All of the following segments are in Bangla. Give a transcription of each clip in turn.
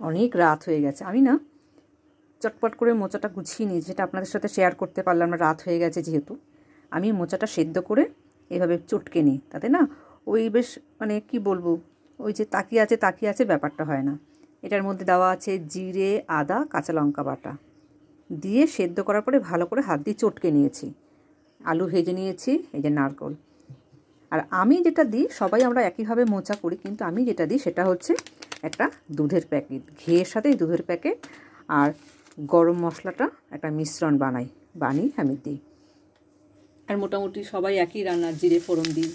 অনেক রাত হয়ে গেছে। আমি না চটপট করে মোচাটা গুছিয়ে নিই, যেটা আপনাদের সাথে শেয়ার করতে পারলাম না, রাত হয়ে গেছে যেহেতু। আমি মোচাটা সেদ্ধ করে এভাবে চটকে নিই, তাতে না ওই বেশ মানে কি বলবো, ওই যে তাকিয়ে আছে ব্যাপারটা হয় না। এটার মধ্যে দেওয়া আছে জিরে, আদা, কাঁচা লঙ্কা বাটা দিয়ে সেদ্ধ করার পরে ভালো করে হাত দিয়ে চটকে নিয়েছি। আলু ভেজে নিয়েছি, এই যে নারকেল। আর আমি যেটা দিই, সবাই আমরা একইভাবে মোচা করি, কিন্তু আমি যেটা দিই সেটা হচ্ছে একটা দুধের প্যাকেট, ঘিয়ের সাথে দুধের প্যাকেট আর গরম মশলাটা একটা মিশ্রণ বানিয়ে আমি দিই। আর মোটামুটি সবাই একই রান্না, জিরে ফোড়ন দিই,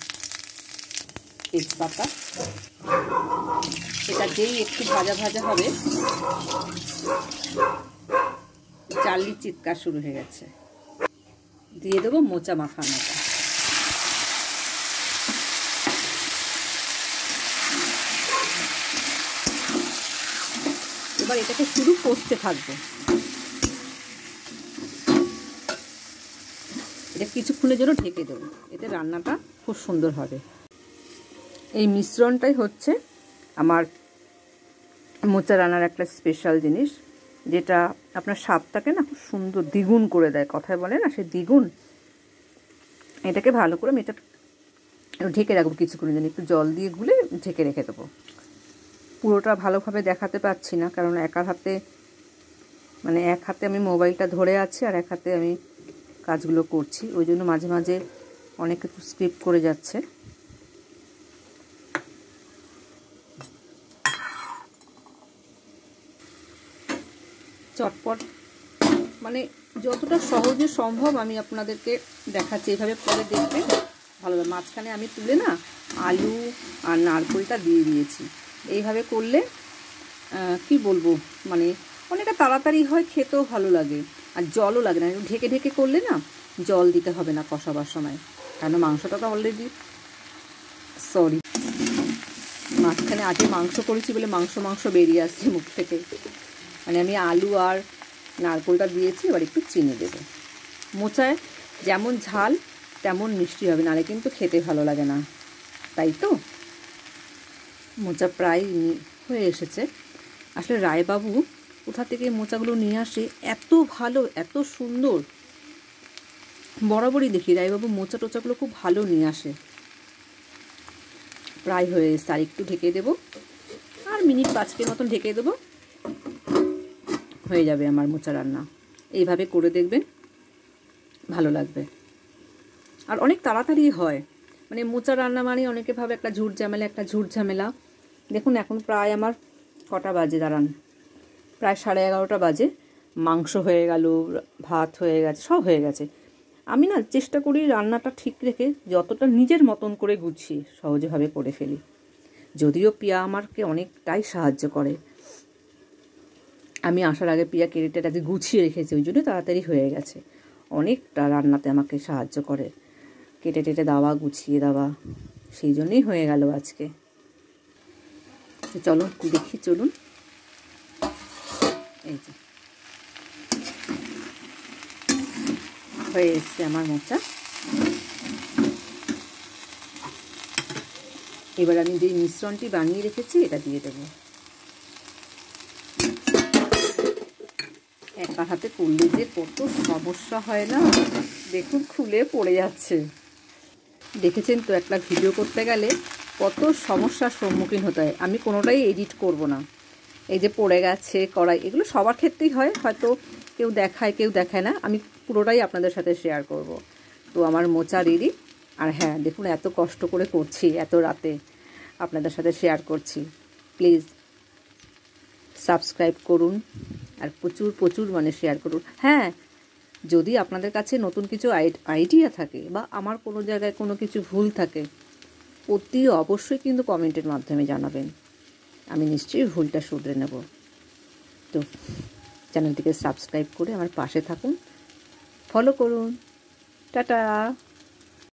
তেজপাতা, এটা যেই একটু ভাজা ভাজা হবে, চার্লির চিৎকার শুরু হয়ে গেছে। দিয়ে দেবো মোচা মাখানোটা। এবার এটাকে শুধু কষতে থাকবো। এটা কিছুক্ষণের জন্য ঢেকে দেবো, এতে রান্নাটা খুব সুন্দর হবে। এই মিশ্রণটাই হচ্ছে আমার মোচা রান্নার একটা স্পেশাল জিনিস, যেটা আপনার স্বাদটাকে না খুব সুন্দর দ্বিগুণ করে দেয়। কথায় বলে না, সে দ্বিগুণ। এটাকে ভালো করে আমি এটা ঢেকে রাখবো কিছুক্ষণের জন্য, একটু জল দিয়ে গুলে ঢেকে রেখে দেবো। পুরোটা ভালোভাবে দেখাতে পারছি না, কারণ এক হাতে আমি মোবাইলটা ধরে আছি আর এক হাতে আমি কাজগুলো করছি, ওই জন্য মাঝে মাঝে অনেক কিছু স্কিপ করে যাচ্ছে। চটপট মানে যতটা সহজে সম্ভব আমি আপনাদেরকে দেখাচ্ছি, এইভাবে করে দেখবে ভালো লাগে। মাঝখানে আমি তুলে না আলু আর নারকেলটা দিয়ে দিয়েছি। এইভাবে করলে কি বলবো, মানে অনেকটা তাড়াতাড়ি হয়, খেতেও ভালো লাগে আর জলও লাগে না। ঢেকে ঢেকে করলে না জল দিতে হবে না কষাবার সময়, কারণ মাংসটা তো অলরেডি মাঝখানে আগে মাংস করেছি বলে মাংস বেরিয়ে আসছে মুখ থেকে। মানে আমি আলু আর নারকেলটা দিয়েছি, এবার একটু চিনি দেবো। মোচায় যেমন ঝাল তেমন মিষ্টি হবে, নাহলে কিন্তু খেতে ভালো লাগে না। তাই তো মোচা প্রায় হয়ে এসেছে। আসলে রায়বাবু কোথা থেকে মোচাগুলো নিয়ে আসে, এত ভালো এত সুন্দর। বরাবরই দেখি রায়বাবু মোচা টোচাগুলো খুব ভালো নিয়ে আসে। প্রায় হয়ে এসছে, আর একটু ঢেকে দেবো, আর মিনিট 5 মতন ঢেকে দেবো, হয়ে যাবে আমার মোচা রান্না। এইভাবে করে দেখবেন, ভালো লাগবে। আর অনেক তাড়াতাড়ি হয়। মানে মোচা রান্না মানে অনেকে ভাবে একটা ঝুট ঝামেলা। দেখুন এখন প্রায় আমার কটা বাজে, দাঁড়ান, প্রায় 11:30 বাজে। মাংস হয়ে গেল, ভাত হয়ে গেছে, সব হয়ে গেছে। আমি না চেষ্টা করি রান্নাটা ঠিক রেখে যতটা নিজের মতন করে গুছিয়ে সহজভাবে করে ফেলি। যদিও পিয়া আমাকে অনেকটাই সাহায্য করে। আমি আসার আগে পিয়া কেটেটাকে গুছিয়ে রেখেছি, ওই জন্য তাড়াতাড়ি হয়ে গেছে। অনেকটা রান্নাতে আমাকে সাহায্য করে, কেটে টেটে দেওয়া, গুছিয়ে দেওয়া, সেই জন্যই হয়ে গেল আজকে। চলো দেখি, চলুন। এই যে হয়ে এসছে আমার মোচা। এবার আমি যে মিশ্রণটি বানিয়ে রেখেছি এটা দিয়ে দেবো। একা হাতে করলে যে কত সমস্যা হয় না, দেখুন খুলে পড়ে যাচ্ছে। দেখেছেন তো, একটা ভিডিও করতে গেলে কত সমস্যার সম্মুখীন হতে হয়। আমি কোনোটাই এডিট করব না। এই যে পড়ে গেছে কড়াই, এগুলো সবার ক্ষেত্রেই হয়, হয়তো কেউ দেখায় কেউ দেখায় না। আমি পুরোটাই আপনাদের সাথে শেয়ার করব। তো আমার মোচা রেডি। আর হ্যাঁ, দেখুন এত কষ্ট করে করছি, এত রাতে আপনাদের সাথে শেয়ার করছি। প্লিজ সাবস্ক্রাইব করুন আর প্রচুর মানে শেয়ার করুন। হ্যাঁ, যদি আপনাদের কাছে নতুন কিছু আইডিয়া থাকে বা আমার কোনো জায়গায় কোনো কিছু ভুল থাকে, অতি অবশ্যই কিন্তু কমেন্টের মাধ্যমে জানাবেন। আমি নিশ্চয়ই ভুলটা শুধরে নেব। তো চ্যানেলটিকে সাবস্ক্রাইব করে আমার পাশে থাকুন, ফলো করুন। টাটা।